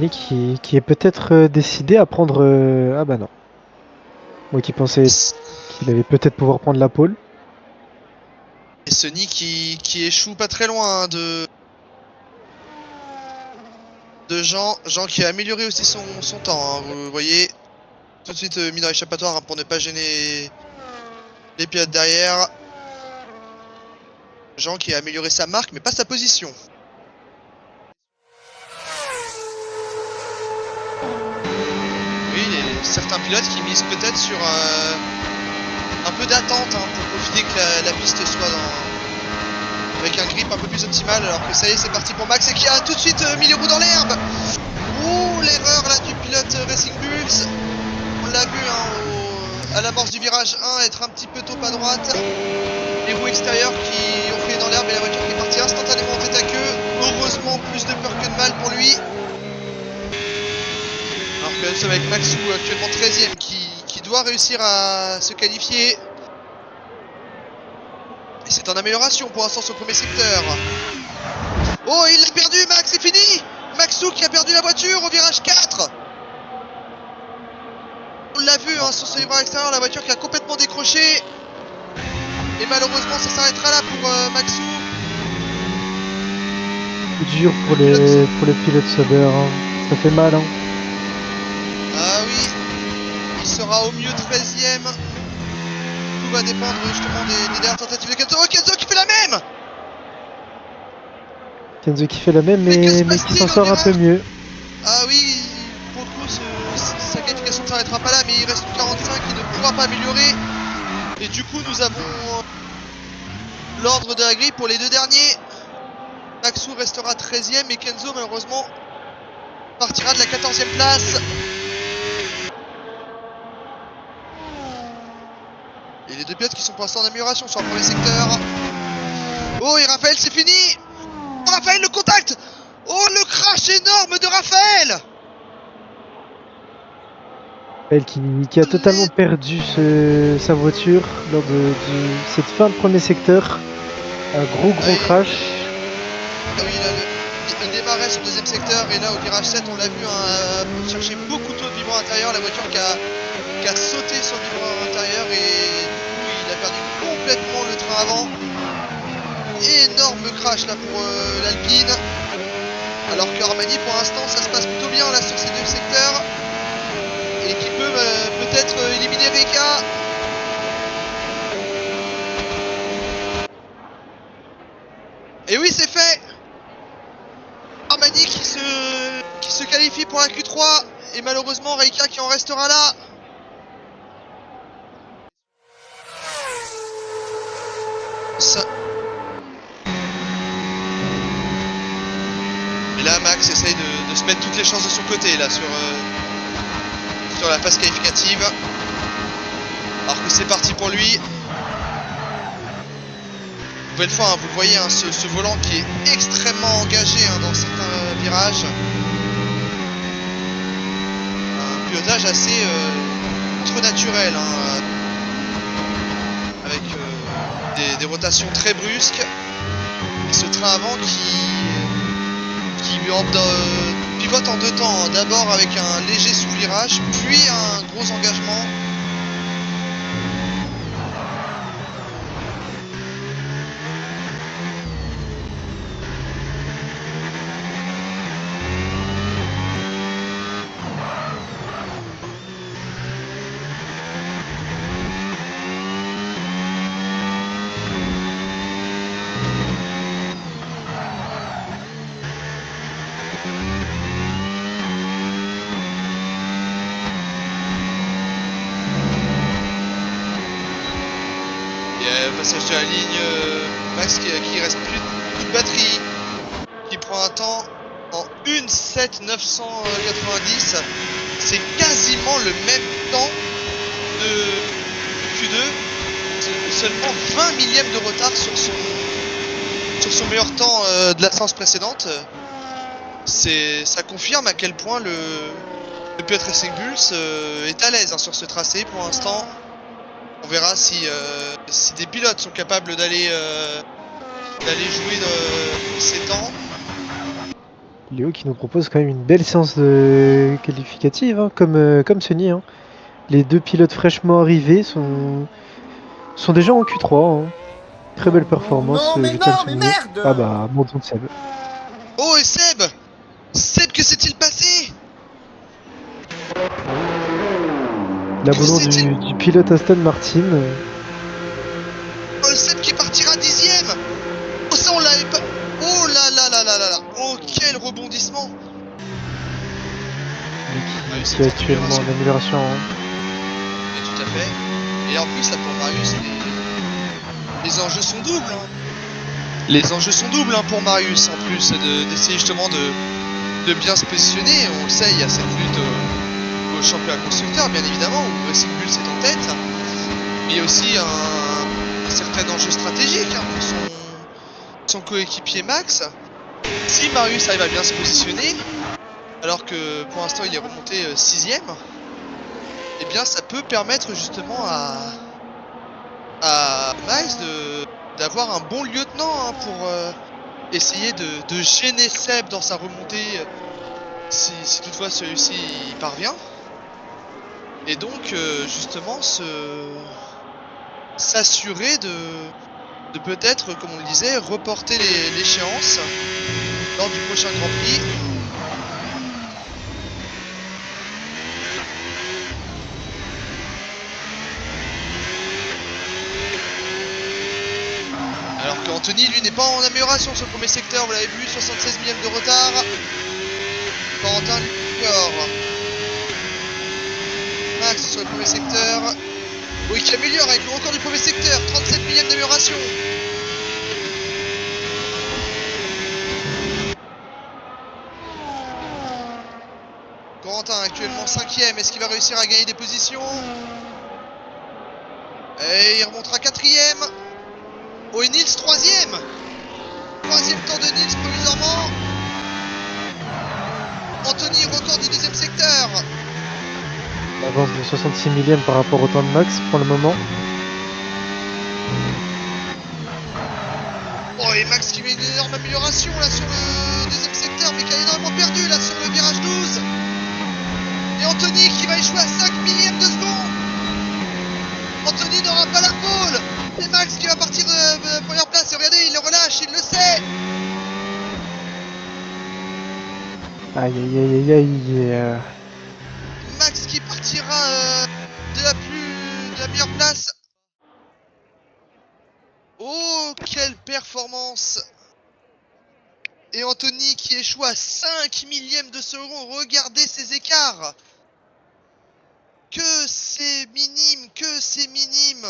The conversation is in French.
Nick qui est peut-être décidé à prendre. Ah bah non. Moi qui pensais qu'il allait peut-être pouvoir prendre la pole. Et Sonny qui échoue pas très loin hein, de Jean. Jean qui a amélioré aussi son temps. Hein. Vous voyez, tout de suite mis dans l'échappatoire hein, pour ne pas gêner les pilotes derrière. Jean qui a amélioré sa marque mais pas sa position. Oui, certains pilotes qui misent peut-être sur un peu d'attente hein, pour profiter que la piste soit avec un grip un peu plus optimal. Alors que ça y est, c'est parti pour Max et qui a tout de suite mis les roues dans l'herbe. Oh, l'erreur là du pilote Racing Bulls. On l'a vu hein, à l'amorce du virage 1 être un petit peu tôt à droite. Les roues extérieures qui ont fait dans l'herbe et la voiture qui est partie instantanément en tête à queue. Heureusement, plus de peur que de mal pour lui. Alors que nous sommes avec Maxou actuellement 13ème qui doit réussir à se qualifier. Et c'est en amélioration pour l'instant sur le premier secteur. Oh, il l'a perdu, Max, c'est fini. Maxou qui a perdu la voiture au virage 4. On l'a vu hein, sur ce virage extérieur, la voiture qui a complètement décroché. Et malheureusement, ça s'arrêtera là pour Maxou. C'est dur pour les pilotes Sauber. Hein. Ça fait mal. Hein. Ah oui, il sera au mieux 13ème. Tout va dépendre justement des dernières tentatives de Kenzo. Oh, Kenzo qui fait la même. Kenzo qui fait la même, Mais que se mais qui s'en passe-t-il au sort un peu virage? mieux. Ah oui, pour le coup, sa qualification ne s'arrêtera pas là, mais il reste 45, il ne pourra pas améliorer. Et du coup, nous avons l'ordre de la grille pour les deux derniers. Maxou restera 13ème et Kenzo, malheureusement, partira de la 14ème place. Et les deux pilotes qui sont pour l'instant en amélioration sur le premier secteur. Oh, et Raphaël, c'est fini! Oh, Raphaël, le contact! Oh, le crash énorme de Raphaël! Elle qui a totalement perdu sa voiture lors de cette fin de premier secteur. Un gros crash. Ah oui, là, il démarrait sur le deuxième secteur et là au virage 7 on l'a vu hein, chercher beaucoup trop de vibrant intérieur, la voiture qui a sauté sur le vibrant intérieur et du coup il a perdu complètement le train avant. Énorme crash là pour l'Alpine. Alors que Armani pour l'instant ça se passe plutôt bien là sur ces deux secteurs. Et qui peut peut-être éliminer Rika. Et oui c'est fait. Armani qui se qualifie pour la Q3 et malheureusement Reika qui en restera là. Ça. Et là Max essaye de se mettre toutes les chances de son côté là sur la phase qualificative. Alors que c'est parti pour lui. Nouvelle fois, hein, vous le voyez, hein, ce volant qui est extrêmement engagé hein, dans certains virages. Un pilotage assez contre-naturel, hein, avec des rotations très brusques. Et ce train avant qui pivote en deux temps. Hein. D'abord avec un léger sous-virage, puis un gros engagement. Passage de la ligne, Max qui reste plus de batterie, qui prend un temps en 1:07:990. C'est quasiment le même temps de Q2, seulement 20 millièmes de retard sur son meilleur temps de la séance précédente. Ça confirme à quel point le pilote Racing Bulls est à l'aise hein, sur ce tracé pour l'instant. On verra si des pilotes sont capables d'aller jouer ces temps. Léo qui nous propose quand même une belle séance de qualificative, hein, comme Sony. Hein. Les deux pilotes fraîchement arrivés sont déjà en Q3. Hein. Très belle performance, Non, mais je tiens à le non, mais souligner. merde! Ah bah, bon de Seb. Oh, et Seb! Seb, que s'est-il passé? L'abandon Que s'est-il- du pilote Aston Martin. Oh, le Seb qui partira 10ème! Oh, ça, on l'avait pas. Oh là là là là là là! Oh, quel rebondissement! Lui Marius qui est est en actuellement en amélioration. amélioration. Hein. Et tout à fait. Et en plus, là, pour Marius, les enjeux sont doubles. Hein. Les enjeux sont doubles hein, pour Marius, en plus, d'essayer justement de bien se positionner. On le sait, il y a cette lutte au championnat constructeur, bien évidemment, où Racing Bull est en tête. Mais il y a aussi un certain enjeu stratégique hein, pour son coéquipier Max. Si Marius arrive à bien se positionner, alors que pour l'instant il est remonté 6ème, eh bien ça peut permettre justement à Max d'avoir un bon lieutenant hein, pour essayer de gêner Seb dans sa remontée si toutefois celui-ci y parvient. Et donc justement s'assurer de peut-être, comme on le disait, reporter l'échéance lors du prochain Grand Prix. Alors qu'Anthony, lui, n'est pas en amélioration sur le premier secteur, vous l'avez vu, 76 millième de retard. Corentin, lui, alors. Max sur le premier secteur. Oui, qui améliore avec le record du premier secteur, 37 millième d'amélioration. Corentin actuellement 5ème, est-ce qu'il va réussir à gagner des positions? Et il remontera 4ème. Oh, et Nils 3ème. 3ème temps de Nils provisoirement. Anthony, record du deuxième secteur. L'avance de 66 millième par rapport au temps de Max pour le moment. Oh, et Max qui met une énorme amélioration là sur le deuxième secteur, mais qui a énormément perdu là sur le virage 12. Et Anthony qui va échouer à 5 millièmes de seconde. Anthony n'aura pas la pole. Et Max qui va partir de première place. Et regardez, il le relâche, il le sait. Aïe aïe aïe aïe aïe. Max qui partira de la meilleure place. Oh, quelle performance. Et Anthony qui échoue à 5 millièmes de seconde. Regardez ces écarts. Que c'est minime, que c'est minime.